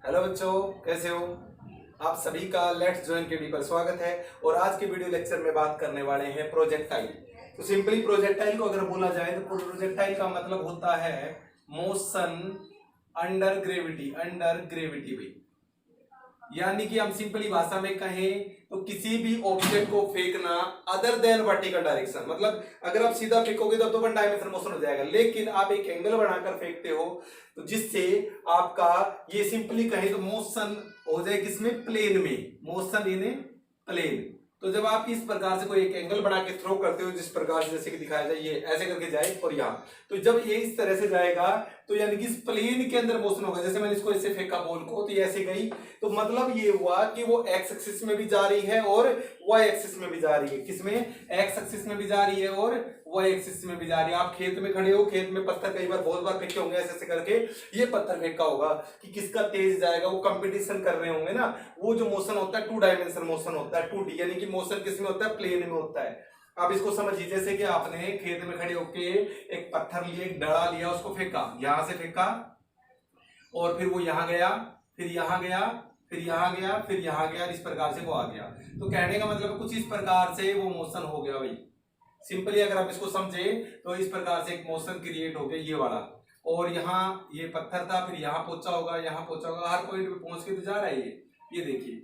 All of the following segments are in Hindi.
हेलो बच्चों, कैसे हो आप सभी का लेट्स जॉइन केडी पर स्वागत है। और आज के वीडियो लेक्चर में बात करने वाले हैं प्रोजेक्टाइल। तो सिंपली प्रोजेक्टाइल को अगर बोला जाए तो प्रोजेक्टाइल का मतलब होता है मोशन अंडर ग्रेविटी भी। यानी कि हम सिंपली भाषा में कहें तो किसी भी ऑब्जेक्ट को फेंकना अदर देन वर्टिकल डायरेक्शन। मतलब अगर आप सीधा फेंकोगे तो वन डायमेंशनल मोशन हो जाएगा, लेकिन आप एक एंगल बनाकर फेंकते हो तो जिससे आपका ये सिंपली कहें तो मोशन हो जाए किसमें, प्लेन में, मोशन इन प्लेन। तो जब आप इस प्रकार से कोई एक एंगल बना के थ्रो करते हो, जिस प्रकार से जैसे कि दिखाया जाए, ये ऐसे करके जाए और यहाँ, तो जब ये इस तरह से जाएगा तो यानी कि इस प्लेन के अंदर मोशन होगा। जैसे मैंने इसको ऐसे फेंका बॉल को, तो ये ऐसे गई, तो मतलब ये हुआ कि वो एक्स एक्सिस में भी जा रही है और वाई एक्सिस में भी जा रही है। किसमें? एक्स एक्सिस में भी जा रही है और वाई एक्सिस में भी जा रही है। आप खेत में खड़े हो, खेत में पत्थर कई बार बहुत बार फेंके होंगे, ऐसे ऐसे करके ये पत्थर फेंका होगा कि किसका तेज जाएगा, वो कंपटीशन कर रहे होंगे ना। वो जो मोशन होता है 2 डायमेंशनल मोशन होता है, 2D, यानी कि मोशन किसमें होता है, प्लेन में होता है। आप इसको समझिए, जैसे कि आपने खेत में खड़े होके एक पत्थर लिया, एक डड़ा लिया, उसको फेंका, यहां से फेंका और फिर वो यहां गया, फिर यहां गया, फिर यहां गया, फिर यहां गया, इस प्रकार से वो आ गया। तो कहने का मतलब कुछ इस प्रकार से वो मोशन हो गया भाई। सिंपली अगर आप इसको समझे तो इस प्रकार से एक मोशन क्रिएट हो गया ये वाला। और यहाँ ये पत्थर था, फिर यहाँ पहुंचा होगा, यहाँ पहुंचा होगा, हर पॉइंट पे पहुंच के तो जा रहा है ये देखिए।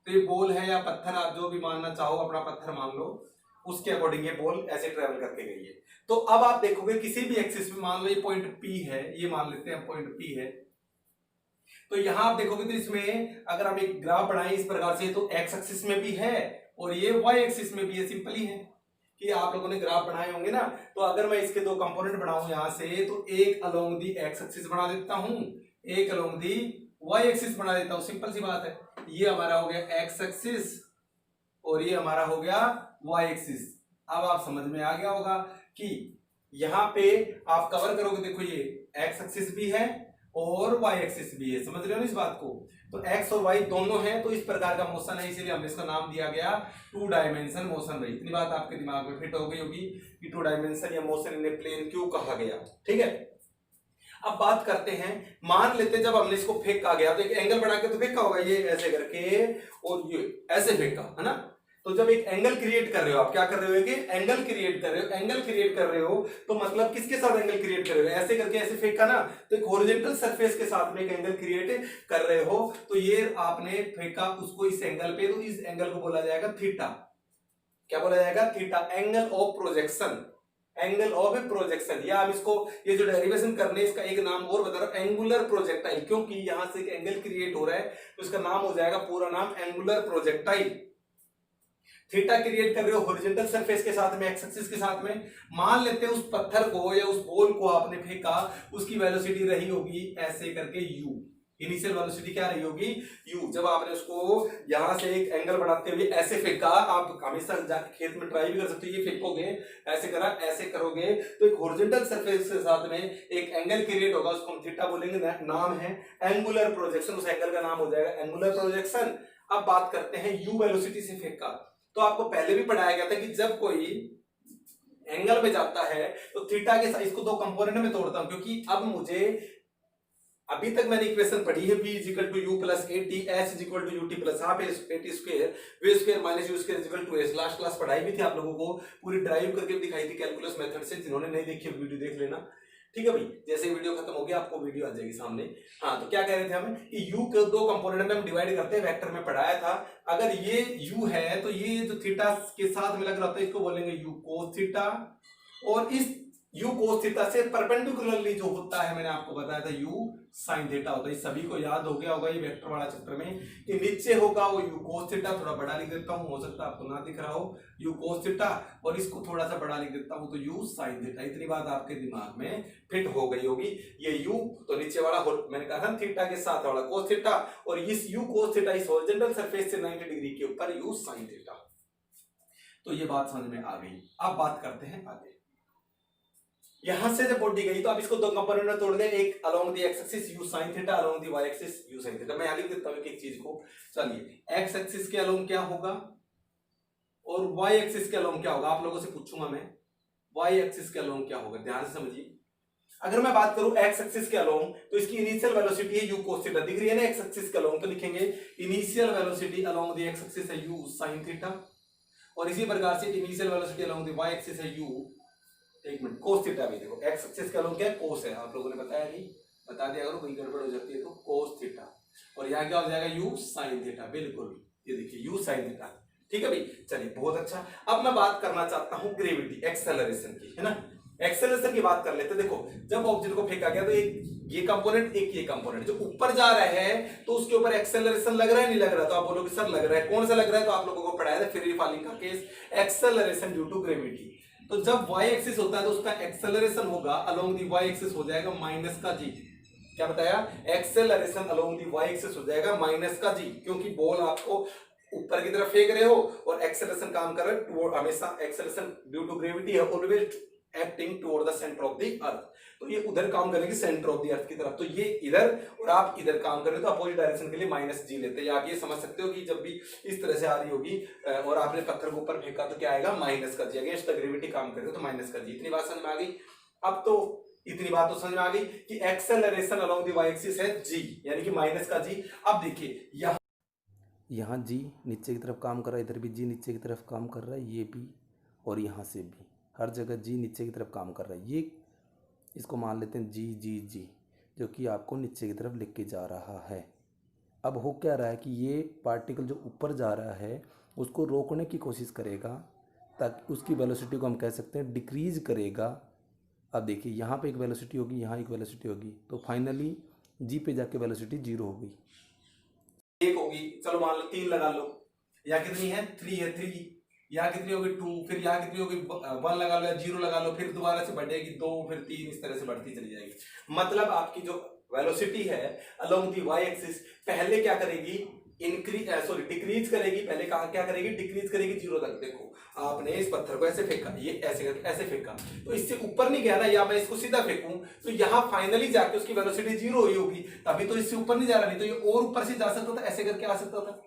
तो ये बॉल है या पत्थर, आप जो भी मानना चाहो, अपना पत्थर मान लो, उसके अकॉर्डिंग ये बॉल ऐसे ट्रेवल करके गई है। तो अब आप देखोगे किसी भी एक्सिस में, मान लो ये पॉइंट पी है, ये मान लेते हैं पॉइंट पी है, तो यहां आप देखोगे तो इसमें अगर हम एक ग्राफ बनाए इस प्रकार से, तो एक्स एक्सिस में भी है और ये वाई एक्सिस में भी है। सिंपली है कि आप लोगों ने ग्राफ बनाए होंगे ना, तो अगर मैं इसके दो कंपोनेंट बनाऊं यहां से, तो एक अलोंग दी एक्स एक्सिस बना देता हूं, एक अलोंग दी वाई एक्सिस बना देता हूं। सिंपल सी बात है, ये हमारा हो गया एक्स एक्सिस और ये हमारा हो गया वाई एक्सिस। अब आप समझ में आ गया होगा कि यहां पे आप कवर करोगे, देखो ये एक्स एक्सिस भी है और वाई एक्सिस भी है। समझ रहे हो ना इस बात को? तो एक्स और वाई दोनों हैं, तो इस प्रकार का मोशन है, इसीलिए हमने इसका नाम दिया गया 2 डायमेंशन मोशन भाई। इतनी बात आपके दिमाग में फिट हो गई होगी कि 2 डायमेंशन या मोशन इन प्लेन क्यों कहा गया। ठीक है, अब बात करते हैं, मान लेते जब हमने इसको फेंका गया तो एक एंगल बना के तो फेंका होगा, ये ऐसे करके और ये ऐसे फेंका है ना। तो जब एक एंगल क्रिएट कर रहे हो, आप क्या कर रहे हो कि एंगल क्रिएट कर रहे हो, एंगल क्रिएट कर रहे हो, तो मतलब किसके साथ एंगल क्रिएट कर रहे हो, ऐसे करके ऐसे फेंका ना, तो एक हॉरिजॉन्टल सरफेस के साथ में एक एंगल क्रिएट कर रहे हो। तो ये आपने फेंका उसको इस एंगल पे, तो इस एंगल को बोला जाएगा थीटा। क्या बोला जाएगा? Theta, angle of projection, angle of projection. या हम इसको, ये जो डेरिवेशन करने, इसका एक नाम और बता रहा हूं, एंगुलर प्रोजेक्टाइल, क्योंकि यहां से एक एंगल क्रिएट हो रहा है, तो इसका नाम हो जाएगा, पूरा नाम एंगुलर प्रोजेक्टाइल। थीटा क्रिएट कर रहे हो हॉरिजॉन्टल सरफेस के साथ में, एक्स एक्सिस के साथ में। मान लेते हैं उस पत्थर को या उस बॉल को आपने फेंका, उसकी वेलोसिटी रही होगी ऐसे करके u, इनिशियल वेलोसिटी क्या रही होगी, u। जब आपने उसको यहां से एक एंगल बनाते हुए ऐसे फेंका, आप हमेशा जाके खेत में ट्राई भी कर सकते हो, ये फेंकोगे ऐसे करा, ऐसे करोगे, तो एक हॉरिजॉन्टल सरफेस के साथ में एक एंगल क्रिएट होगा, उसको हम थीटा बोलेंगे, नाम है एंगुलर प्रोजेक्शन। उस एंगल का नाम हो जाएगा एंगुलर प्रोजेक्शन। अब बात करते हैं u वेलोसिटी से फेंका, तो आपको पहले भी पढ़ाया गया था कि जब कोई एंगल में जाता है तो थीटा के साथ, इसको दो कंपोनेंट में तोड़ता हूं, क्योंकि अब मुझे, अभी तक मैंने इक्वेशन पढ़ी है, b is equal to u plus a t, h is equal to u t plus half a t square, v square minus u square is equal to s. Last class पढ़ाई भी थी आप लोगों को, पूरी ड्राइव करके दिखाई थी कैलकुलस मेथड से। जिन्होंने नहीं देखी वीडियो देख लेना, ठीक है भाई। जैसे वीडियो खत्म हो गया आपको वीडियो आ जाएगी सामने। हाँ, तो क्या कह रहे थे हम कि u के दो कंपोनेंट में हम डिवाइड करते हैं, वेक्टर में पढ़ाया था। अगर ये u है तो ये जो थीटा के साथ में लग रहा था, इसको बोलेंगे u cos थीटा, और इस u cos थीटा से परपेंडिकुलरली जो होता है, मैंने आपको बताया था, u sin थीटा होता है। सभी को याद हो गया होगा ये वेक्टर वाला चैप्टर में, कि नीचे होगा वो u cos थीटा, थोड़ा बड़ा लिख देता हूं, हो सकता है आपको ना दिख रहा हो, u cos थीटा, और इसको थोड़ा सा बड़ा लिख देता हूं तो u sin थीटा। इतनी बात आपके दिमाग में फिट हो गई होगी। ये u तो नीचे वाला, मैंने कहा था थीटा के साथ वाला cos थीटा, और इस u cos थीटा इस हॉरिजॉन्टल सरफेस से 90 डिग्री के ऊपर u sin थीटा। तो ये बात समझ में आ गई। अब बात करते हैं आगे। यहां से जब बॉडी गई तो आप इसको दो कंपोनेंट में तोड़ दें, एक along the x axis u sin theta, along the y axis u sin theta. मैं यहां लिख देता हूं एक चीज को। चलिए, x एक्सिस के अलोंग क्या होगा और y एक्सिस के अलोंग क्या होगा, आप लोगों से पूछूंगा मैं, y एक्सिस के अलोंग क्या होगा, ध्यान से समझिए। अगर मैं बात करूं एक्स एक्सिस के अलोंग, तो इसकी इनिशियल वेलोसिटी है u cos थीटा, दिख रही है ना एक्स एक्सिस के अलोंग, तो लिखेंगे initial velocity along the x axis है u sin थीटा, और इसी प्रकार से initial velocity along the y axis है u, एक मिनट, cos थीटा भी देखो, एक्स एक्सिस के अलोंग क्या है, cos है, आप लोगों ने बताया नहीं, बता दिया करो, कोई गड़बड़ हो जाती है तो cos थीटा, और यहाँ क्या हो जाएगा u sin थीटा, बिल्कुल ये देखिए u sin थीटा, ठीक है भाई। चलिए बहुत अच्छा, अब मैं बात करना चाहता हूं ग्रेविटी एक्सेलरेशन की, है ना, एक्सेलरेशन की बात कर लेते हैं। देखो जब ऑब्जेक्ट को फेंका गया तो एक ये कंपोनेंट, एक ये कंपोनेंट, जो ऊपर जा रहा है तो उसके ऊपर एक्सेलरेशन लग रहा है नहीं लग रहा, तो आप बोलोगे सर लग रहा है, कौन सा लग रहा है, तो आप लोगों को पढ़ाया था फ्री फॉलिंग का case, acceleration due to gravity. तो जब y एक्सिस होता है तो उसका एक्सेलरेशन होगा अलोंग दी y एक्सिस हो जाएगा माइनस का g, क्या बताया, acceleration along the y axis हो जाएगा माइनस का g, क्योंकि बॉल आपको ऊपर की तरफ फेंक रहे हो और एक्सेलरेशन काम कर रहा है टुवर्ड, हमेशा एक्सेलरेशन ड्यू टू ग्रेविटी है always acting toward the centre of the earth, तो ये उधर काम करेगी सेंटर ऑफ द अर्थ की तरफ, तो ये इधर और आप इधर काम कर रहे हो तो अपोजिट डायरेक्शन के लिए माइनस जी लेते हैं। आप ये समझ सकते हो कि जब भी इस तरह से आ रही होगी और आपने पत्थर को ऊपर फेंका तो क्या आएगा, माइनस का जी, अगेंस्ट द ग्रेविटी काम करेगा तो माइनस का जी। इतनी बात समझ में आ गई? अब तो इतनी बात तो समझ में आ गई कि acceleration along the y axis है g, यानी कि माइनस का जी। अब देखिए यहाँ जी नीचे की तरफ काम कर रहा है, इधर भी जी नीचे की तरफ काम कर रहा है, ये भी और यहाँ से भी, हर जगह जी नीचे की तरफ काम कर रहा है। ये इसको मान लेते हैं जी जी जी, जो कि आपको नीचे की तरफ लिख के जा रहा है। अब हो क्या रहा है कि ये पार्टिकल जो ऊपर जा रहा है उसको रोकने की कोशिश करेगा, ताकि उसकी वेलोसिटी को हम कह सकते हैं डिक्रीज करेगा। अब देखिए यहाँ पे एक वेलोसिटी होगी, यहाँ एक वेलोसिटी होगी, तो फाइनली जी पे जाके वेलोसिटी जीरो हो गई, एक होगी, चलो मान लो 3 लगा लो, यहाँ कितनी है 3 है, 3, यहाँ कितनी होगी 2, फिर यहाँ कितनी होगी 1 लगा लो या 0 लगा लो, फिर दोबारा से बढ़ेगी 2, फिर 3, इस तरह से बढ़ती चली जाएगी। मतलब आपकी जो वेलोसिटी है अलोंग दी y एक्सिस पहले क्या करेगी, डिक्रीज करेगी, पहले कहा क्या करेगी, डिक्रीज करेगी 0 तक। देखो आपने इस पत्थर को ऐसे फेंका, ये ऐसे करके ऐसे फेंका, तो इससे ऊपर नहीं गया ना, या मैं इसको सीधा फेंकूं तो यहाँ फाइनली जाके उसकी वेलोसिटी 0 हुई होगी, तभी तो इससे ऊपर नहीं जा रहा, नहीं तो ये और ऊपर से जा सकता था, ऐसे करके आ सकता था।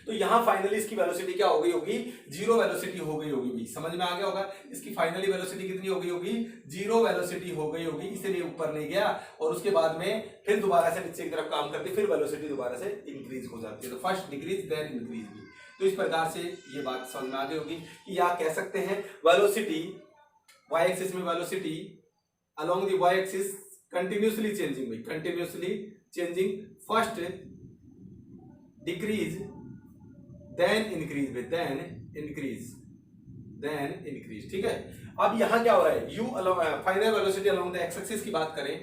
तो यहाँ फाइनली इसकी वेलोसिटी क्या हो गई होगी, 0 वेलोसिटी हो गई होगी। भाई समझ में आ गया होगा, इसकी फाइनली वेलोसिटी कितनी हो गई होगी, 0 वेलोसिटी हो गई होगी, इसलिए ऊपर नहीं गया, और उसके बाद में फिर दोबारा से नीचे की तरफ काम करती, फिर वेलोसिटी दोबारा से इंक्रीज हो जाती है। तो फर्स्ट डिक्रीज देन इंक्रीज भी, तो इस प्रकार से ये बात समझ में आ गई होगी कि आप कह सकते हैं वेलोसिटी y एक्सिस में velocity along the y axis continuously changing, भाई continuously changing, first decrease then increase, then increase, ठीक है। अब यहां क्या हो रहा है, final velocity along the x axis की बात करें,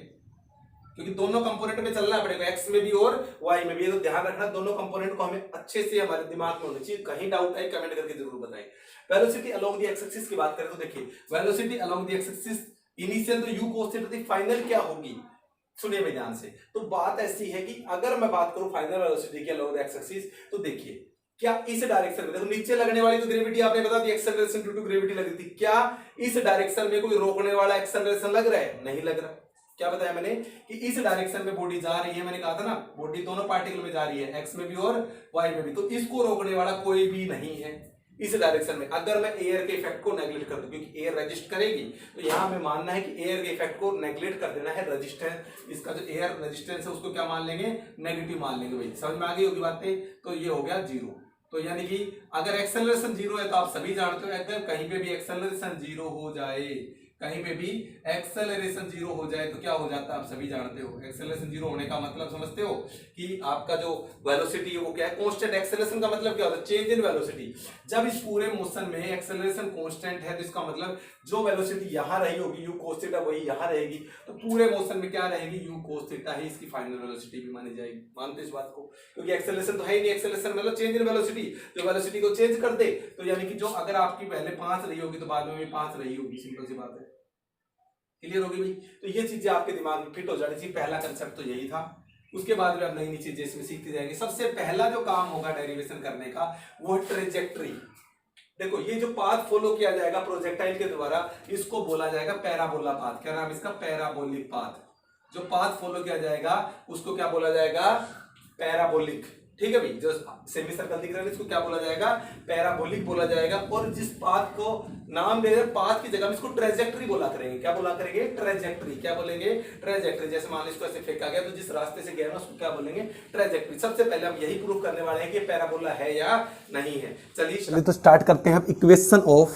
क्योंकि दोनों कंपोनेंट में चलना पड़ेगा, एक्स में भी और वाई में भी, तो ध्यान रखना दोनों कंपोनेंट को हमें अच्छे से हमारे दिमाग में होना चाहिए। कहीं डाउट है कमेंट करके जरूर बताएं। Velocity along the x axis की बात करें तो देखिए velocity along the x axis initial तो u cos थीटा थी, फाइनल क्या होगी, सुनिए भाई ध्यान से। तो बात ऐसी है कि अगर मैं बात करूं फाइनल वेलोसिटी की अलोंग द एक्स एक्सिस, तो देखिए क्या इस डायरेक्शन में, देखो नीचे लगने वाली तो ग्रेविटी आपने बता दी, एक्सेलरेशन ड्यू टू ग्रेविटी लग रही थी, क्या इस डायरेक्शन में कोई रोकने वाला एक्सेलरेशन लग रहा है, नहीं लग रहा। क्या बताया मैंने कि इस डायरेक्शन में बॉडी जा रही है, मैंने कहा था ना बॉडी दोनों पार्टिकल में जा रही है, एक्स में भी और वाई में भी, तो इसको रोकने वाला कोई भी नहीं है इस डायरेक्शन में। अगर मैं एयर के इफेक्ट को नेगलेक्ट कर दूं, क्योंकि एयर रेजिस्ट करेगी, तो यहां में मानना है कि एयर के इफेक्ट को नेगलेक्ट कर देना है, रेजिस्टेंस, इसका जो एयर रेजिस्टेंस है उसको क्या मान लेंगे, नेगेटिव मान लेंगे। भाई समझ में आ गई होगी बातें, तो ये हो गया 0। तो यानी कि अगर एक्सेलरेशन 0 है तो आप सभी जानते हो, अगर कहीं पे भी एक्सेलरेशन 0 हो जाए, कहीं पे भी एक्सेलरेशन 0 हो जाए तो क्या हो जाता है, आप सभी जानते हो। एक्सेलरेशन 0 होने का मतलब समझते हो कि आपका जो वेलोसिटी है वो क्या है, कांस्टेंट। एक्सेलरेशन का मतलब क्या होता है, चेंज इन वेलोसिटी। जब इस पूरे मोशन में एक्सेलरेशन कांस्टेंट है तो इसका मतलब जो वेलोसिटी यहां रही होगी u cos थीटा वही यहां रहेगी, तो पूरे मोशन में क्या रहेगी, u cos थीटा ही इसकी फाइनल वेलोसिटी भी मानी जाएगी। मानते इस बात को, क्योंकि एक्सेलरेशन तो है ही नहीं, एक्सेलरेशन मतलब चेंज इन वेलोसिटी, जो वेलोसिटी को चेंज कर दे, तो यानी कि जो अगर आपकी पहले 5 रही होगी तो बाद में भी 5 रही होगी, सिंपल सी बात है। क्लियर होगी भाई? तो ये चीजें आपके दिमाग में फिट हो जानी चाहिए। पहला कंसेप्ट तो यही था, उसके बाद भी आप नई नई चीजें इसमें सीखते जाएंगे। सबसे पहला जो काम होगा डेरिवेशन करने का वो ट्रेजेक्ट्री। देखो ये जो पाथ फॉलो किया जाएगा प्रोजेक्टाइल के द्वारा, इसको बोला जाएगा पैराबोला पाथ। क्या नाम इसका, पैराबोलिक पाथ। जो पाथ फॉलो किया जाएगा उसको क्या बोला जाएगा, पैराबोलिक। ठीक है भाई, जो सेमी सर्कल दिख रहा है इसको क्या बोला जाएगा, पैराबोलिक बोला जाएगा। और जिस पाथ को नाम दे रहे पाथ की जगह में इसको ट्रेजेक्टरी बोला करेंगे। क्या बोला करेंगे, ट्रेजेक्टरी। क्या बोलेंगे, ट्रेजेक्टरी। जैसे मान लो इसको ऐसे फेंका गया तो जिस रास्ते से गया ना उसको क्या बोलेंगे, ट्रेजेक्टरी। सबसे पहले हम यही प्रूव करने वाले हैं कि पैराबोला है या नहीं है। चलिए तो स्टार्ट करते हैं हम equation of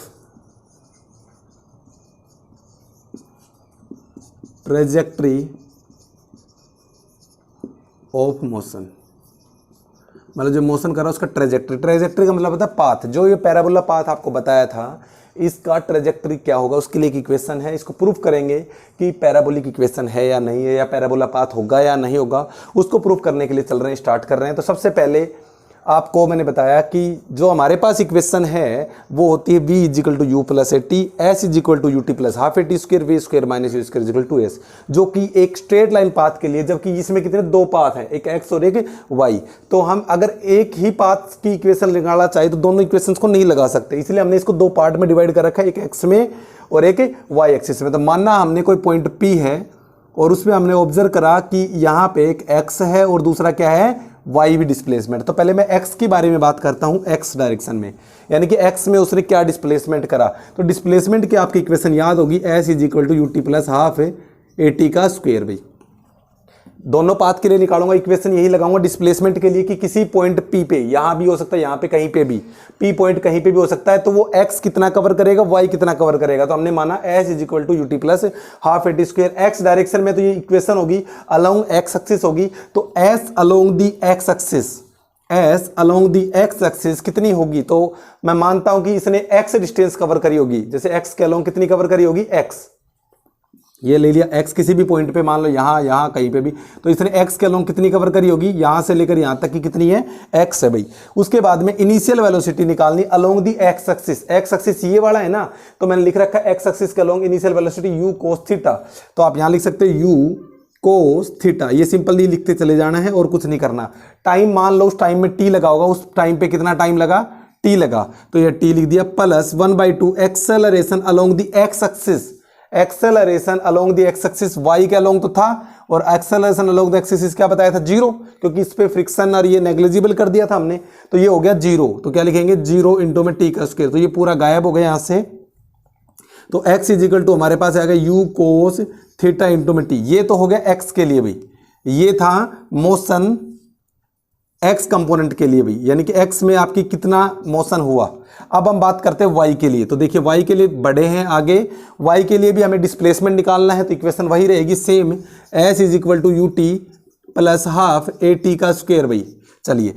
trajectory of motion. मतलब जो मोशन कर रहा है उसका ट्रेजेक्टरी। ट्रेजेक्टरी का मतलब होता है पाथ। जो ये पैराबोला पाथ आपको बताया था इसका ट्रेजेक्टरी क्या होगा, उसके लिए एक इक्वेशन है। इसको प्रूफ करेंगे कि पैराबोलिक इक्वेशन है या नहीं है, या पैराबोला पाथ होगा या नहीं होगा। उसको प्रूफ करने के लिए चल रहे हैं, स्टार्ट कर रहे हैं। तो सबसे पहले आपको मैंने बताया कि जो हमारे पास इक्वेशन है वो होती है v is equal to u plus a t, s is equal to u t plus half a t square v square minus u square is equal to s, जो कि एक स्ट्रेट लाइन पाथ के लिए, जबकि इसमें कितने दो पाथ हैं, एक एक्स और एक वाई। तो हम अगर एक ही पाथ की इक्वेशन निकालना चाहिए तो दोनों इक्वेशंस को नहीं लगा सकते, इसलिए हमने इसको दो पार्ट में डिवाइड कर रखा है, एक एक्स में और एक वाई एक्सिस में। तो मानना हमने कोई पॉइंट पी है और उसमें हमने ऑब्जर्व करा कि यहाँ पे एक एक्स है और दूसरा क्या है, वाई भी डिस्प्लेसमेंट। तो पहले मैं एक्स के बारे में बात करता हूँ, एक्स डायरेक्शन में, यानी कि एक्स में उसने क्या डिस्प्लेसमेंट करा। तो डिस्प्लेसमेंट की आपकी इक्वेशन याद होगी, s is equal to u t plus half a t का स्क्वायर। भाई दोनों पाथ के लिए निकालूंगा इक्वेशन यही लगाऊंगा डिस्प्लेसमेंट के लिए कि किसी पॉइंट पी पे, यहां भी हो सकता है, यहां पे कहीं पे भी, पी पॉइंट कहीं पे भी हो सकता है, तो वो एक्स कितना कवर करेगा, वाई कितना कवर करेगा। तो हमने माना s is equal to u t plus half a t square. X direction में तो ये इक्वेशन होगी अलोंग एक्स एक्सिस होगी, तो S along the x axis, S along the x axis कितनी होगी, तो मैं मानता हूं कि इसने एक्स डिस्टेंस कवर करी होगी। जैसे एक्स के अलोंग कितनी कवर करी होगी, एक्स, ये ले लिया एक्स किसी भी पॉइंट पे, मान लो यहाँ कहीं पे भी, तो इसने एक्स के अलोंग कितनी कवर करी होगी, यहाँ से लेकर यहाँ तक की कितनी है, एक्स है भाई। उसके बाद में इनिशियल वेलोसिटी निकालनी along the x axis. X axis ये वाला है ना, तो मैंने लिख रखा है एक्स एक्सिस के along initial velocity you cos theta. तो आप यहाँ लिख सकते हो यू कोस थीटा, ये सिंपल ही लिखते चले जाना है और कुछ नहीं करना। टाइम मान लो उस टाइम में टी लगा होगा, उस टाइम पे कितना टाइम लगा, टी लगा, तो ये टी लिख दिया, plus 1/2 acceleration along the x axis. Acceleration along the x axis y के अलोंग तो था, और acceleration along the x axis क्या बताया था, जीरो, क्योंकि इस पे फ्रिक्शन और ये नेग्लिजिबल कर दिया था हमने, तो ये हो गया जीरो। तो क्या लिखेंगे, जीरो इंटू में टी का स्क्वायर, तो ये पूरा गायब हो गया यहां से। तो x इज इक्वल टू हमारे पास आएगा यू कोस थीटा इंटू में टी। ये तो हो गया x के लिए भाई, ये था मोशन x कंपोनेंट के लिए भाई, यानी कि x में आपकी कितना मोशन हुआ। अब हम बात करते हैं y के लिए। तो देखिए y के लिए बड़े हैं आगे, y के लिए भी हमें डिस्प्लेसमेंट निकालना है, तो इक्वेशन वही रहेगी same, s is equal to u t plus half a t का स्क्वायर भाई। चलिए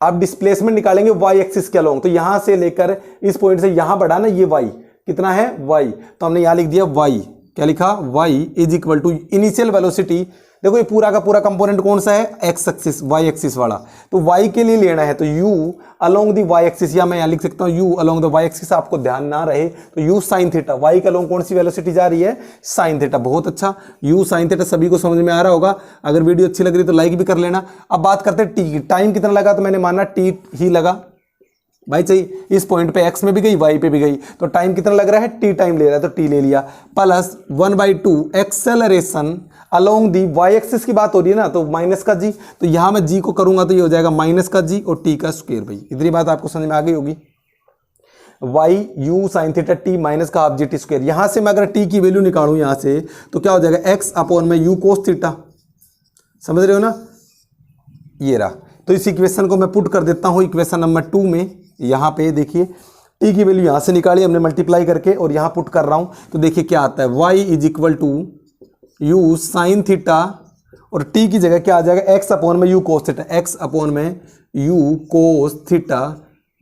अब डिस्प्लेसमेंट निकालेंगे y एक्सिस के अलोंग, तो यहां से लेकर इस पॉइंट से यहां बढ़ा ना, ये y कितना है, y, तो हमने यहां लिख दिया y, क्या लिखा, y is equal to initial velocity. देखो ये पूरा का पूरा कंपोनेंट कौन सा है, एक्स एक्सिस, वाई एक्सिस वाला, तो वाई के लिए लेना है तो u along the Y axis, या मैं यहाँ लिख सकता हूँ u along the y axis, आपको ध्यान ना रहे तो u साइन थीटा, वाई के अलोंग कौन सी वेलोसिटी जा रही है, साइन थीटा। बहुत अच्छा, u साइन थीटा सभी को समझ में आ रहा होगा। अगर वीडियो अच्छी लग रही तो लाइक भी कर लेना। अब बात करते हैं टी की, टाइम कितना लगा, तो मैंने माना टी ही लगा भाई, चाहिए इस पॉइंट पे x में भी गई y पे भी गई, तो टाइम कितना लग रहा है, t टाइम ले रहा है, तो t ले लिया, plus 1/2 acceleration along the y axis की बात हो रही है ना, तो माइनस का g, तो यहां मैं g को करूंगा तो ये हो जाएगा माइनस का g और t का स्क्वायर भाई। इतनी बात आपको समझ में आ गई होगी। y u sine theta t minus का हाफ जी टी स्क्वायर, यहां से मैं अगर t की वैल्यू निकालूं यहां से, तो क्या हो जाएगा x अपॉन में u कोस थीटा, समझ रहे हो ना, ये रहा। तो इस इक्वेशन को मैं पुट कर देता हूं इक्वेशन नंबर 2 में। यहाँ पे देखिए t की वैल्यू यहाँ से निकाली हमने मल्टीप्लाई करके, और यहाँ पुट कर रहा हूँ, तो देखिए क्या आता है, y is equal to u sine theta, और t की जगह क्या आ जाएगा, x अपॉन में u cos theta, x upon में u कोस थीटा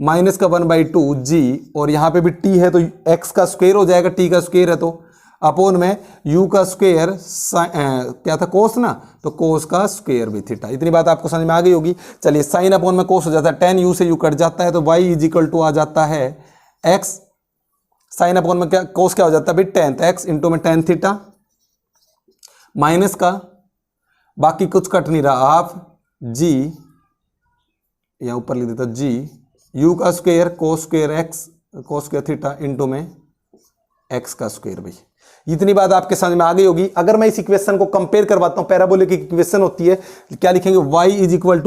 माइनस का 1/2 g, और यहाँ पे भी t है तो x का स्क्वायर हो जाएगा, t का स्क्वायर है तो अपॉन में u का स्क्वायर, क्या था कोस ना, तो कोस का स्क्वायर भी थीटा। इतनी बात आपको समझ में आ गई होगी। चलिए साइन अपॉन में कोस हो जाता है, tan u से u कट जाता है, तो y इज इक्वल टू आ जाता है x, साइन अपॉन में क्या कोस क्या हो जाता है भाई, tan, तो x इंटू में tan थीटा माइनस का, बाकी कुछ कट नहीं रहा, हाफ g, यहाँ ऊपर लिख देता g, u का square cos square x cos square theta into में x का स्क्वायर भाई। इतनी बात आपके समझ में आ गई होगी। अगर मैं इस इक्वेशन को कंपेयर करवाता हूं, पैराबोलिक की इक्वेशन होती है, क्या लिखेंगे, y is equal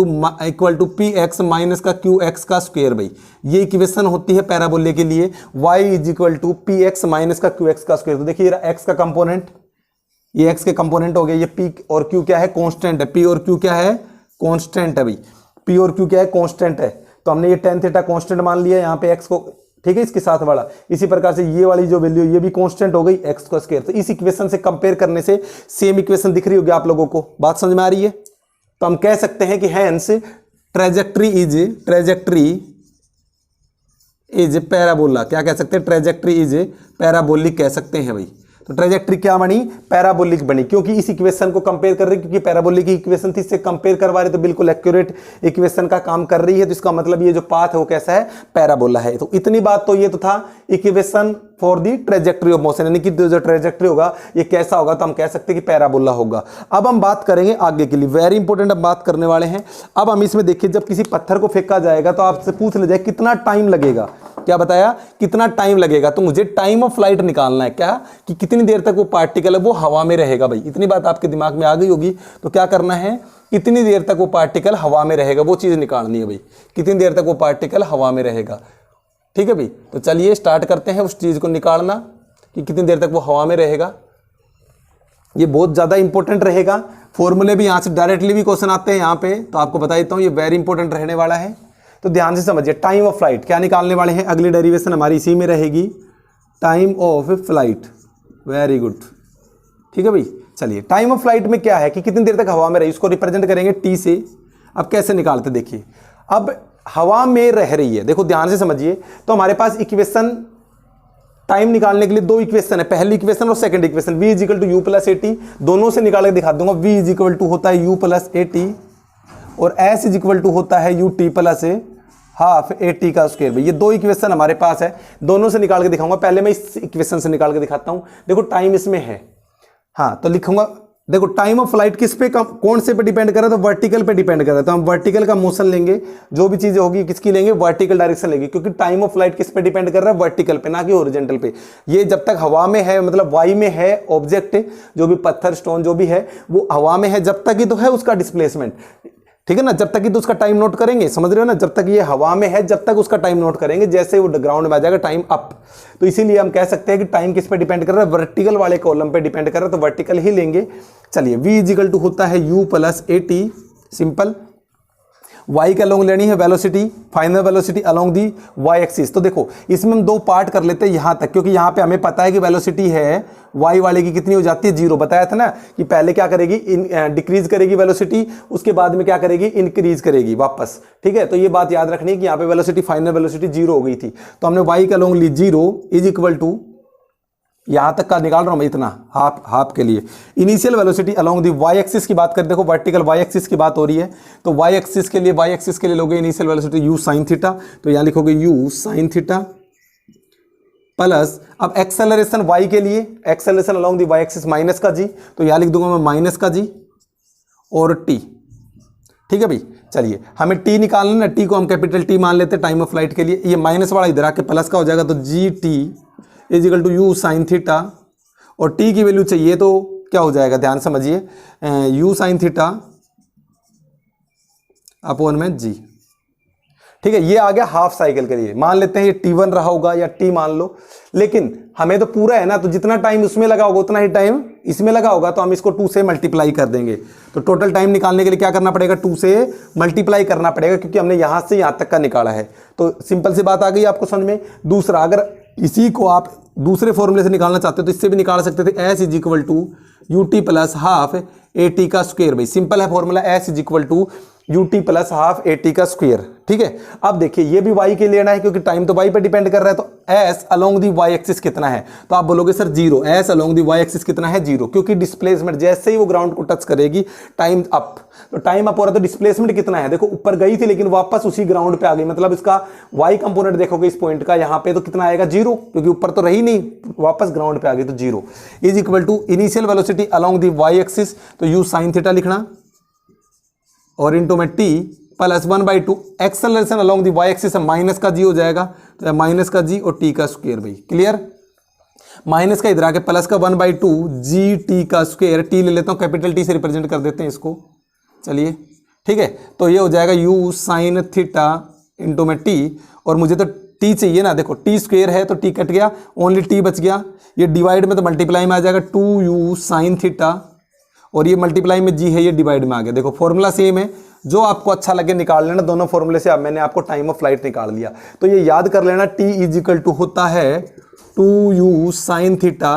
to p x minus का क्यू एक्स का स्क्वायर। भाई ये इक्वेशन होती है पैराबोलिक के लिए, y is equal to p x minus का क्यू एक्स का स्क्वायर। तो देखिए एक्स का कंपोनेंट, ये x के कंपोनेंट हो गए, ये p और q क्या है, कांस्टेंट है। p और q क्या है, कांस्टेंट है भाई। p और q क्या है, कांस्टेंट है। तो हमने ये tan थीटा कांस्टेंट मान लिया यहाँ पे x को, ठीक है, इसके साथ वाला। इसी प्रकार से ये वाली जो वैल्यू, ये भी कांस्टेंट हो गई, x का स्क्वायर। तो इस इक्वेशन से कंपेयर करने से सेम इक्वेशन दिख रही होगी आप लोगों को, बात समझ में आ रही है। तो हम कह सकते हैं कि हैंस ट्रेजेक्ट्री इज पैराबोला। क्या कह सकते हैं, ट्रेजेक्ट्री इज पैराबोलिक कह सकते हैं भाई। तो ट्रेजेक्ट्री क्या बनी, पैराबोलिक बनी, क्योंकि इस इक्वेशन को कंपेयर कर रही है, क्योंकि पैराबोलिक की इक्वेशन थी, इससे कंपेयर करवा रहे तो बिल्कुल एक्यूरेट इक्वेशन का काम कर रही है। तो इसका मतलब ये जो पाथ है वो कैसा है, पैराबोला है। तो इतनी बात तो ये तो था equation for the trajectory of motion, यानी कि जो ट्रेजेक्ट्री होगा ये कैसा होगा, तो हम कह सकते हैं कि पैराबोला होगा। अब हम बात करेंगे आगे के लिए, वेरी इंपॉर्टेंट अब बात करने वाले हैं। अब हम इसमें देखिए, जब किसी पत्थर को फेंका जाएगा तो आपसे पूछ ले जाए कितना टाइम लगेगा, क्या बताया, कितना टाइम लगेगा। तो मुझे टाइम ऑफ फ्लाइट निकालना है, क्या कि कितनी देर तक वो पार्टिकल है वो हवा में रहेगा। भाई इतनी बात आपके दिमाग में आ गई होगी। तो क्या करना है, कितनी देर तक वो पार्टिकल हवा में रहेगा, वो चीज़ निकालनी है भाई, कितनी देर तक वो पार्टिकल हवा में रहेगा। ठीक है भाई, तो चलिए स्टार्ट करते हैं उस चीज़ को निकालना कि कितनी देर तक वो हवा में रहेगा। ये बहुत ज़्यादा इंपॉर्टेंट रहेगा, फॉर्मूले भी यहाँ से डायरेक्टली भी क्वेश्चन आते हैं यहाँ पे, तो आपको बता देता हूँ ये वेरी इंपॉर्टेंट रहने वाला है। तो ध्यान से समझिए, टाइम ऑफ फ्लाइट क्या निकालने वाले हैं, अगली डेरिवेशन हमारी इसी में रहेगी, time of flight. Very good, ठीक है भाई। चलिए टाइम ऑफ फ्लाइट में क्या है कि कितनी देर तक हवा में रही, उसको रिप्रेजेंट करेंगे टी से। अब कैसे निकालते देखिए, अब हवा में रह रही है, देखो ध्यान से समझिए। तो हमारे पास इक्वेशन टाइम निकालने के लिए दो इक्वेशन है, पहली इक्वेशन और second equation, v is equal to u plus a t, दोनों से निकाल के दिखा दूंगा। v इज इक्वल टू होता है u प्लस ए टी और s इज इक्वल टू होता है u T plus half a t का स्क्वायर। भाई ये दो इक्वेशन हमारे पास है, दोनों से निकाल के दिखाऊंगा। पहले मैं इस इक्वेशन से निकाल के दिखाता हूं। देखो टाइम इसमें है, हाँ, तो लिखूंगा, देखो टाइम ऑफ फ्लाइट किस पे, कौन से पे डिपेंड कर रहा है, तो वर्टिकल पे डिपेंड कर रहा है। तो हम वर्टिकल का मोशन लेंगे, जो भी चीजें होगी किसकी लेंगे, वर्टिकल डायरेक्शन लेंगे, क्योंकि टाइम ऑफ फ्लाइट किस पे डिपेंड कर रहा है, वर्टिकल पे, ना कि हॉरिजॉन्टल पे। ये जब तक हवा में है, मतलब वायु में है ऑब्जेक्ट, जो भी पत्थर स्टोन जो भी है वो हवा में है, जब तक ही तो है उसका डिस्प्लेसमेंट, ठीक है ना, जब तक ही तो उसका टाइम नोट करेंगे, समझ रहे हो ना, जब तक ये हवा में है जब तक उसका टाइम नोट करेंगे, जैसे वो ग्राउंड में आ जाएगा टाइम अप। तो इसीलिए हम कह सकते हैं कि टाइम किस पे डिपेंड कर रहा है, वर्टिकल वाले कॉलम पे डिपेंड कर रहा है, तो वर्टिकल ही लेंगे। चलिए v इज इक्वल टू होता है u plus a T, simple. y के अलोंग लेनी है velocity, final velocity along the y axis. तो देखो इसमें हम दो पार्ट कर लेते हैं यहाँ तक, क्योंकि यहाँ पे हमें पता है कि वेलोसिटी है y वाले की कितनी हो जाती है, 0। बताया था ना कि पहले क्या करेगी, डिक्रीज करेगी वेलोसिटी, उसके बाद में क्या करेगी, इंक्रीज करेगी वापस। ठीक है, तो ये बात याद रखनी है कि यहाँ पे वेलोसिटी, फाइनल वेलोसिटी 0 हो गई थी। तो हमने y के अलोंग ली 0 इज इक्वल टू, यहां तक का निकाल रहा हूं मैं इतना, हाफ के लिए initial velocity along the y axis की बात करें, देखो वर्टिकल y एक्सिस की बात हो रही है, तो y एक्सिस के लिए लोगे initial velocity u sine theta, तो यहां लिखोगे u साइन थीटा प्लस, अब एक्सेलरेशन y के लिए, acceleration along the y axis minus का g, तो यहां लिख दूंगा मैं माइनस का g और t। ठीक है भाई, चलिए हमें t निकालना है, t को हम कैपिटल T मान लेते हैं टाइम ऑफ फ्लाइट के लिए। ये माइनस वाला इधर आके प्लस का हो जाएगा, तो g t is equal to u sine theta, और t की वैल्यू चाहिए तो क्या हो जाएगा, ध्यान समझिए, u साइन थीटा अपॉन में g। ठीक है, ये आ गया हाफ साइकिल के लिए। मान लेते हैं ये t1 रहा होगा या t मान लो, लेकिन हमें तो पूरा है ना, तो जितना टाइम उसमें लगा होगा उतना ही टाइम इसमें लगा होगा, तो हम इसको 2 से मल्टीप्लाई कर देंगे। तो टोटल टाइम निकालने के लिए क्या करना पड़ेगा, 2 से मल्टीप्लाई करना पड़ेगा, क्योंकि हमने यहां से यहां तक का निकाला है। तो सिंपल सी बात आ गई आपको समझ में। दूसरा, अगर इसी को आप दूसरे फॉर्मूले से निकालना चाहते हो तो इससे भी निकाल सकते थे, s is equal to u t plus half a t का स्क्वायर। भाई सिंपल है formula, s is equal to u t plus half a t का स्क्वायर। ठीक है, अब देखिए ये भी y के लेना है, क्योंकि टाइम तो y पे डिपेंड कर रहा है। तो s along the y axis कितना है, तो आप बोलोगे sir 0। s along the y axis कितना है, 0, क्योंकि डिस्प्लेसमेंट जैसे ही वो ग्राउंड को टच करेगी टाइम अप, तो टाइम अप हो रहा है, तो डिस्प्लेसमेंट कितना है, देखो ऊपर गई थी लेकिन वापस उसी ग्राउंड पे आ गई, मतलब इसका y कंपोनेंट देखोगे इस पॉइंट का यहाँ पे, तो कितना आएगा 0, क्योंकि ऊपर तो रही नहीं, वापस ग्राउंड पे आ गई, तो 0 is equal to initial velocity along the y axis, तो u साइन थीटा लिखना और इंटू में t प्लस 1/2 acceleration along the y axis minus का g हो जाएगा, तो माइनस का g और t का स्क्वायर। भाई क्लियर। माइनस का इधर आके प्लस का 1/2 जी टी का स्क्वायर, टी ले लेता हूँ कैपिटल टी से रिप्रेजेंट कर देते हैं इसको, चलिए ठीक है। तो ये हो जाएगा u साइन थीटा इंटू में टी, और मुझे तो टी चाहिए ना, देखो टी स्क्वायर है तो टी कट गया, ओनली टी बच गया, ये डिवाइड में तो मल्टीप्लाई में आ जाएगा 2u साइन थीटा, और ये मल्टीप्लाई में जी है, ये डिवाइड में आ गया। देखो फॉर्मूला सेम है, जो आपको अच्छा लगे निकाल लेना, दोनों फॉर्मूले से अब मैंने आपको टाइम ऑफ फ्लाइट निकाल लिया। तो ये याद कर लेना, टी इज इक्वल टू होता है 2u साइन थीटा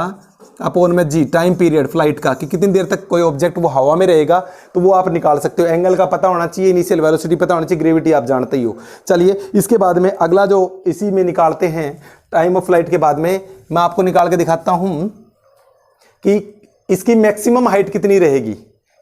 अपॉन में जी, टाइम पीरियड फ्लाइट का, कि कितनी देर तक कोई ऑब्जेक्ट वो हवा में रहेगा, तो वो आप निकाल सकते हो। एंगल का पता होना चाहिए, इनिशियल वेलोसिटी पता होना चाहिए, ग्रेविटी आप जानते ही हो। चलिए इसके बाद में अगला जो इसी में निकालते हैं टाइम ऑफ फ्लाइट के बाद में, मैं आपको निकाल के दिखाता हूं कि इसकी मैक्सिमम हाइट कितनी रहेगी।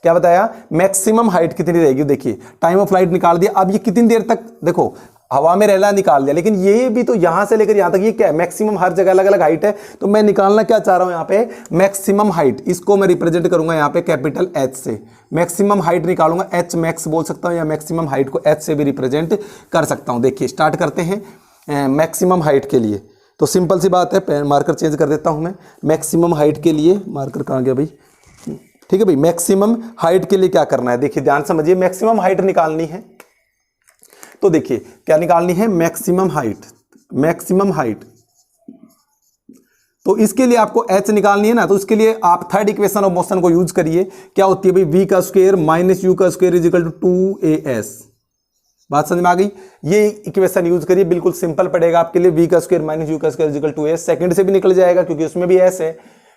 क्या बताया, मैक्सिमम हाइट कितनी रहेगी। देखिए टाइम ऑफ फ्लाइट निकाल दिया, अब ये कितनी देर तक देखो हवा में रहना निकाल दिया, लेकिन ये भी तो यहां से लेकर यहां तक ये क्या है, मैक्सिमम, हर जगह अलग अलग हाइट है। तो मैं निकालना क्या चाह रहा हूं यहाँ पे, मैक्सिमम हाइट, इसको मैं रिप्रेजेंट करूंगा यहाँ पे कैपिटल एच से, मैक्सिमम हाइट निकालूंगा, एच मैक्स बोल सकता हूं, या मैक्सिमम हाइट को एच से भी रिप्रेजेंट कर सकता हूं। देखिए स्टार्ट करते हैं मैक्सिमम हाइट के लिए। तो सिंपल सी बात है, मार्कर चेंज कर देता हूं मैं, मैक्सिमम हाइट के लिए, मार्कर कहाँ गया भाई, ठीक है भाई। मैक्सिमम हाइट के लिए क्या करना है, देखिए ध्यान समझिए, मैक्सिमम हाइट निकालनी है। तो देखिए क्या निकालनी है, मैक्सिमम हाइट, मैक्सिमम हाइट। तो इसके लिए आपको h निकालनी है ना, तो इसके लिए आप थर्ड इक्वेशन ऑफ मोशन को यूज करिए। क्या होती है भाई, v का स्क्वायर माइनस u का square is equal to 2as। बात समझ में आ गई, ये इक्वेशन यूज करिए, बिल्कुल सिंपल पड़ेगा आपके लिए। v का स्क्वायर माइनस u का square is equal to 2as, second से भी निकल जाएगा क्योंकि उसमें भी s है,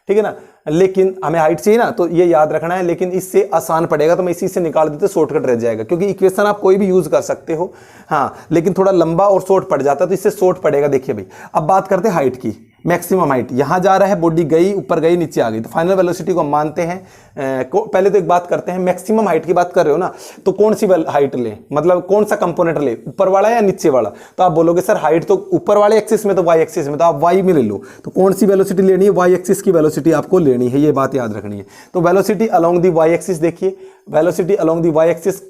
ठीक है ना। लेकिन हमें हाइट चाहिए ना, तो ये याद रखना है, लेकिन इससे आसान पड़ेगा तो मैं इसी से निकाल देते, शॉर्टकट रह जाएगा, क्योंकि इक्वेशन आप कोई भी यूज कर सकते हो, हाँ, लेकिन थोड़ा लंबा और शॉर्ट पड़ जाता है, तो इससे शॉर्ट पड़ेगा। देखिए भाई अब बात करते हैं हाइट की, मैक्सिमम हाइट, यहां जा रहा है, बॉडी गई ऊपर गई नीचे आ गई, तो फाइनल वेलोसिटी को हम मानते हैं। पहले तो एक बात करते हैं, मैक्सिमम हाइट की बात कर रहे हो ना, तो कौन सी हाइट ले, मतलब कौन सा कंपोनेंट ले, ऊपर वाला या नीचे वाला। तो आप बोलोगे सर हाइट तो ऊपर वाले एक्सिस में, तो वाई एक्सिस में, तो आप वाई में ले लो। तो कौन सी वेलोसिटी लेनी है, वाई एक्सिस की वेलोसिटी आपको लेनी है, ये बात याद रखनी है। तो velocity along the Y axis, देखिए velocity along the Y axis,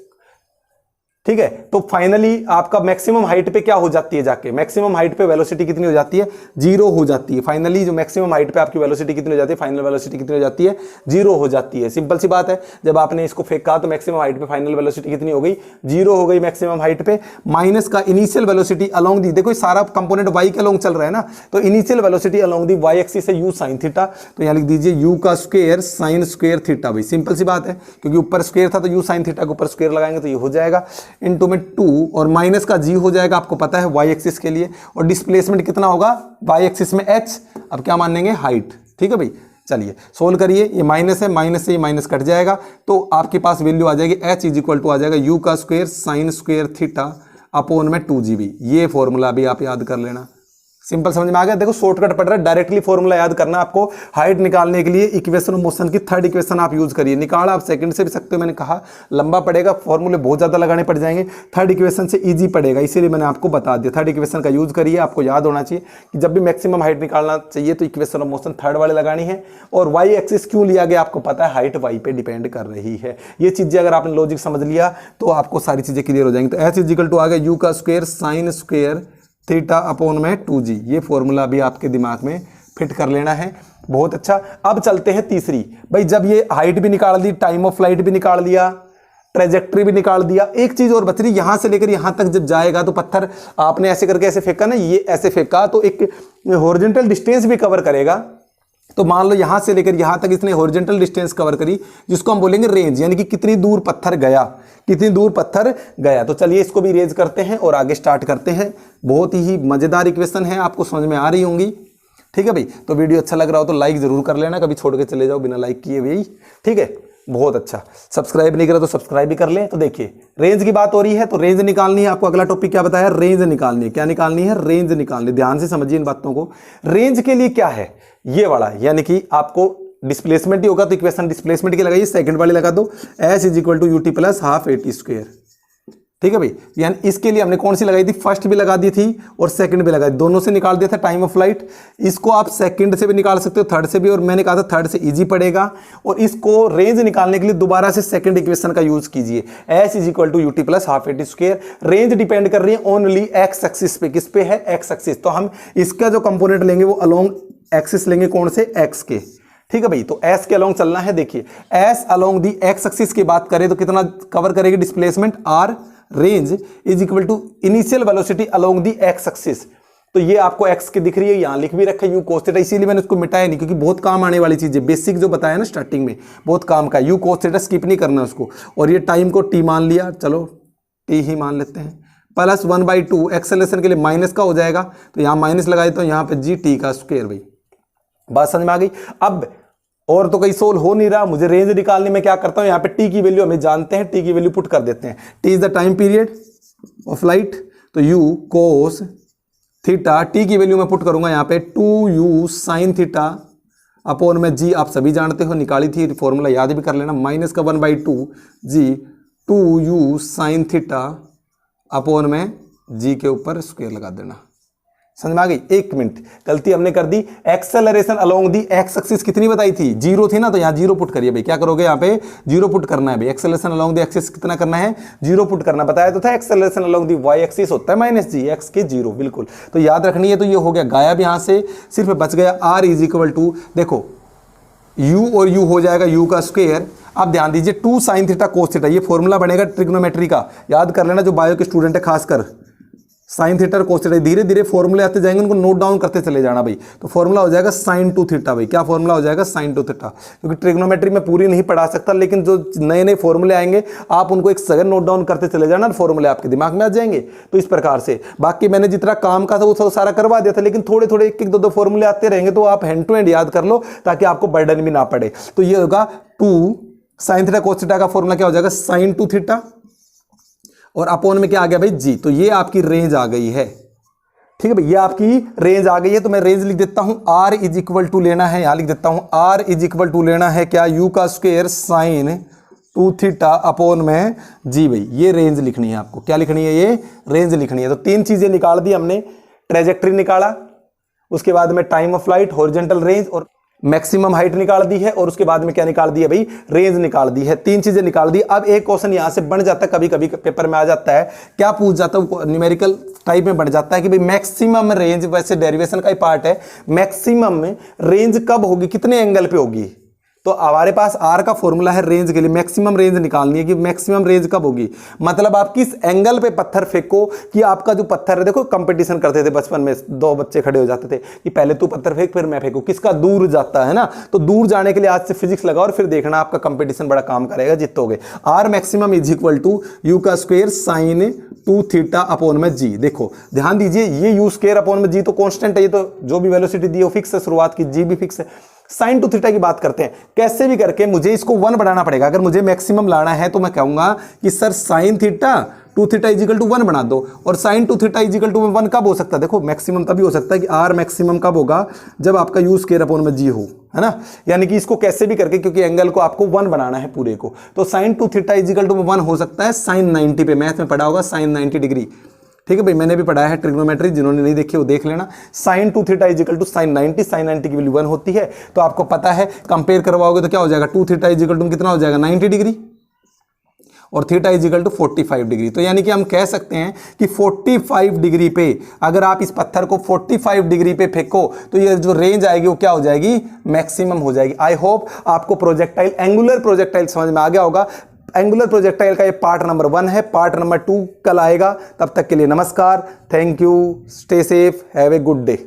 ठीक है। तो फाइनली आपका मैक्सिमम हाइट पे क्या हो जाती है, जाके मैक्सिमम हाइट पे वेलोसिटी कितनी हो जाती है, 0 हो जाती है। फाइनली जो मैक्सिमम हाइट पे आपकी वेलोसिटी कितनी हो जाती है, फाइनल वेलोसिटी कितनी हो जाती है, 0 हो जाती है। सिंपल सी बात है, जब आपने इसको फेंका तो मैक्सिमम हाइट पे फाइनल वेलोसिटी कितनी हो गई, 0 हो गई मैक्सिमम हाइट पे, माइनस का इनिशियल वेलोसिटी अलोंग दी, देखो सारा कंपोनेंट वाई के अलोंग चल रहा है ना, तो initial velocity along the Y axis है u साइन थीटा, तो यहां लिख दीजिए u का स्क्वायर साइन स्क्वायर थीटा। भाई सिंपल सी बात है, क्योंकि ऊपर स्क्वायर था तो u साइन थीटा के ऊपर स्क्वायर लगाएंगे तो ये हो जाएगा, इनटू में 2, और माइनस का g हो जाएगा, आपको पता है वाई एक्सिस के लिए, और डिस्प्लेसमेंट कितना होगा वाई एक्सिस में h, अब क्या मान लेंगे हाइट, ठीक है भाई। चलिए सोल्व करिए, ये माइनस है, माइनस से ये माइनस कट जाएगा, तो आपके पास वैल्यू आ जाएगी h इज इक्वल टू आ जाएगा u का square sine square theta upon में 2gb। ये फॉर्मूला भी आप याद कर लेना, सिंपल समझ में आ गया। देखो शॉर्टकट पड़ रहा है, डायरेक्टली फॉर्मूला याद करना आपको। हाइट निकालने के लिए इक्वेशन ऑफ मोशन की थर्ड इक्वेशन आप यूज करिए, निकाला आप सेकंड से भी सकते हो, मैंने कहा लंबा पड़ेगा, फॉर्मूले बहुत ज्यादा लगाने पड़ जाएंगे, थर्ड इक्वेशन से इजी पड़ेगा, इसीलिए मैंने आपको बता दिया थर्ड इक्वेशन का यूज करिए। आपको याद होना चाहिए कि जब भी मैक्सिमम हाइट निकालना चाहिए तो इक्वेशन ऑफ मोशन थर्ड वाले लगानी है। और वाई एक्सिस क्यों लिया गया, आपको पता है हाइट वाई पे डिपेंड कर रही है। ये चीजें अगर आपने लॉजिक समझ लिया तो आपको सारी चीजें क्लियर हो जाएंगी। तो एच इज इक्वल टू आ गया u का square sine square theta upon में 2g, ये फॉर्मूला भी आपके दिमाग में फिट कर लेना है। बहुत अच्छा, अब चलते हैं तीसरी। भाई जब ये हाइट भी निकाल दी, टाइम ऑफ फ्लाइट भी निकाल दिया, ट्रेजेक्ट्री भी निकाल दिया, एक चीज और बच रही, यहां से लेकर यहां तक जब जाएगा तो पत्थर आपने ऐसे करके ऐसे फेंका ना, ये ऐसे फेंका तो एक हॉरिजॉन्टल डिस्टेंस भी कवर करेगा। तो मान लो यहां से लेकर यहां तक इसने हॉरिजॉन्टल डिस्टेंस कवर करी, जिसको हम बोलेंगे रेंज, यानी कि कितनी दूर पत्थर गया, कितनी दूर पत्थर गया। तो चलिए इसको भी रेज करते हैं और आगे स्टार्ट करते हैं। बहुत ही मजेदार इक्वेशन है, आपको समझ में आ रही होंगी, ठीक है भाई। तो वीडियो अच्छा लग रहा हो तो लाइक जरूर कर लेना, कभी छोड़ के चले जाओ बिना लाइक किए भाई, ठीक है। बहुत अच्छा, सब्सक्राइब नहीं करा तो सब्सक्राइब भी कर ले। तो देखिए रेंज की बात हो रही है, तो रेंज निकालनी है आपको। अगला टॉपिक क्या बताया, रेंज निकालनी है। क्या निकालनी है, रेंज निकालनी। ध्यान से समझिए इन बातों को। रेंज के लिए क्या है, ये वाला, यानी कि आपको डिस्प्लेसमेंट ही होगा तो इक्वेशन डिस्प्लेसमेंट की लगाइए, सेकंड वाली लगा दो, s is equal to u t plus half a t square, ठीक है भाई। यानी इसके लिए हमने कौन सी लगाई थी, फर्स्ट भी लगा दी थी और सेकंड भी लगा दी, दोनों से निकाल दिया था टाइम ऑफ फ्लाइट। इसको आप सेकंड से भी निकाल सकते हो, थर्ड से भी, और मैंने कहा था थर्ड से इजी पड़ेगा। और इसको रेंज निकालने के लिए दोबारा से सेकंड इक्वेशन का यूज कीजिए, s is equal to u t plus half a t square. Range depend कर रही है ओनली एक्स एक्सिस पे, किस पे है, एक्स एक्सिस। तो हम इसका जो कंपोनेंट लेंगे वो अलोंग एक्सिस लेंगे कौन से, एक्स के, ठीक है भाई। तो एस के अलोंग चलना है। देखिए s along the x axis की बात करें तो कितना कवर करेगी displacement, R, range is equal to initial velocity along the x axis. तो ये आपको एक्स की दिख रही है, यहां लिख भी रखा है यू कोस थीटा, इसीलिए मैंने उसको मिटाया नहीं क्योंकि बहुत काम आने वाली चीज है, बेसिक जो बताया ना स्टार्टिंग में बहुत काम का, यू कोस थीटा स्किप नहीं करना उसको। और ये टाइम को टी मान लिया, चलो टी ही मान लेते हैं, प्लस 1/2 एक्सेलरेशन के लिए माइनस का हो जाएगा, तो यहाँ माइनस लगा देता हूँ, यहाँ पे जी टी का स्क्वायर। भाई बात समझ में आ गई। अब और तो कहीं सोल्व हो नहीं रहा, मुझे रेंज निकालनी, मैं क्या करता हूँ यहाँ पे टी की वैल्यू हमें जानते हैं, टी की वैल्यू पुट कर देते हैं। T is the time period of light, तो यू कोस थीटा, टी की वैल्यू मैं पुट करूंगा यहाँ पे 2u साइन थीटा अपॉन में जी, आप सभी जानते हो निकाली थी फॉर्मूला, याद भी कर लेना, माइनस का 1/2 जी 2u साइन थीटा अपॉन में जी के ऊपर स्क्वायर लगा देना। समझ में आ गई। एक मिनट, गलती हमने कर दी, acceleration along the x axis कितनी बताई थी, 0 थी ना, तो यहाँ 0 पुट करिए भाई। क्या करोगे यहाँ पे 0 पुट करना है भाई। एक्सेलरेशन अलोंग दी एक्सिस कितना करना है, 0 पुट करना, बताया तो था। Acceleration along the Y axis होता है माइनस जी, एक्स के 0, बिल्कुल। तो याद रखनी है। तो ये हो गया गायब यहाँ से, सिर्फ बच गया आर इज इक्वल टू, देखो u और u हो जाएगा u का स्क्वायर। अब ध्यान दीजिए 2 साइन थीटा कोस थीटा, ये फॉर्मूला बनेगा ट्रिग्नोमेट्री का, याद कर लेना जो बायो के स्टूडेंट है खासकर। साइन थीटा और कोस थीटा, धीरे धीरे फॉर्मूले आते जाएंगे, उनको नोट डाउन करते चले जाना भाई। तो फॉर्मूला हो जाएगा साइन 2 थीटा भाई। क्या फॉर्मूला हो जाएगा, साइन 2 थीटा। क्योंकि ट्रिग्नोमेट्री में पूरी नहीं पढ़ा सकता, लेकिन जो नए नए फॉर्मूले आएंगे आप उनको एक सेकंड नोट डाउन करते चले जाना, फॉर्मूले आपके दिमाग में आ जाएंगे। तो इस प्रकार से बाकी मैंने जितना काम का था वो सारा करवा दिया था, लेकिन थोड़े थोड़े एक एक दो फॉर्मूले आते रहेंगे, तो आप हैंड टू हैंड याद कर लो ताकि आपको बर्डन भी ना पड़े। तो ये होगा 2 साइन थीटा कोस थीटा का फॉर्मूला क्या हो जाएगा, साइन 2 थीटा, और अपॉन में क्या आ गया भाई, जी। तो ये आपकी रेंज आ गई है, ठीक है भाई, ये आपकी रेंज आ गई है। तो मैं रेंज लिख देता हूं, आर इज इक्वल टू लेना है, यहां लिख देता हूं आर इज इक्वल टू लेना है क्या, यू का स्क्वायर साइन 2 थीटा अपॉन में जी। भाई ये रेंज लिखनी है आपको, क्या लिखनी है, ये रेंज लिखनी है। तो 3 चीजें निकाल दी हमने, ट्रेजेक्ट्री निकाला, उसके बाद में time of flight, horizontal range और मैक्सिमम हाइट निकाल दी है, और उसके बाद में क्या निकाल दी है भाई, रेंज निकाल दी है। 3 चीजें निकाल दी। अब एक क्वेश्चन यहां से बन जाता है, कभी कभी पेपर में आ जाता है, क्या पूछ जाता है, न्यूमेरिकल टाइप में बन जाता है कि भाई मैक्सिमम रेंज, वैसे डेरिवेशन का ही पार्ट है, मैक्सिमम रेंज कब होगी, कितने एंगल पे होगी। तो हमारे पास आर का फॉर्मूला है रेंज के लिए, मैक्सिमम रेंज निकालनी है कि मैक्सिमम रेंज कब होगी, मतलब आप किस एंगल पे पत्थर फेंको कि आपका जो पत्थर है, देखो कंपटीशन करते थे बचपन में, 2 बच्चे खड़े हो जाते थे कि पहले तू पत्थर फेंक फिर मैं फेंकू, किसका दूर जाता है ना। तो दूर जाने के लिए आज से फिजिक्स लगाओ और फिर देखना आपका कंपटीशन बड़ा काम करेगा, जीतोगे। R maximum is equal to U का स्क्वायर साइन 2 थीटा अपॉन में जी। देखो ध्यान दीजिए, ये यू स्क्वायर अपॉन में जी तो कांस्टेंट है, ये तो जो भी वेलोसिटी दी है वो फिक्स है, शुरुआत की जी भी फिक्स है। साइन 2 थीटा की बात करते हैं, कैसे भी करके मुझे इसको 1 बनाना पड़ेगा। अगर मुझे मैक्सिमम लाना है तो मैं कहूंगा कि sir sine theta 2 theta is equal to 1 बना दो, और साइन 2 थीटा इजिकल टू 1 कब हो सकता है, देखो मैक्सिमम तभी हो सकता है कि आर मैक्सिमम कब होगा, जब आपका यू स्क्वायर अपॉन में जी हो, है ना। यानी कि इसको कैसे भी करके, क्योंकि एंगल को आपको 1 बनाना है पूरे को, तो साइन 2 थीटा इजिकल टू 1 हो सकता है साइन 90 पे, मैथ में पढ़ा होगा साइन 90 डिग्री, ठीक है भाई, मैंने भी पढ़ाया है ट्रिग्नोमेट्री, जिन्होंने नहीं देखी वो देख लेना। Sine 2 theta is equal to sine 90, sine 90 की वैल्यू 1 होती है, तो आपको पता है, कंपेयर करवाओगे तो क्या हो जाएगा, 2 थीटा इजिकल टू कितना हो जाएगा 90 डिग्री, और थीटा इजिकल टू 45 डिग्री। तो यानी कि हम कह सकते हैं कि 45 डिग्री पे अगर आप इस पत्थर को 45 डिग्री पे फेंको तो ये जो रेंज आएगी वो क्या हो जाएगी, मैक्सिमम हो जाएगी। आई होप आपको प्रोजेक्टाइल, एंगुलर प्रोजेक्टाइल समझ में आ गया होगा। एंगुलर प्रोजेक्टाइल का ये पार्ट नंबर 1 है, पार्ट नंबर 2 कल आएगा। तब तक के लिए नमस्कार, thank you, stay safe, have a good day.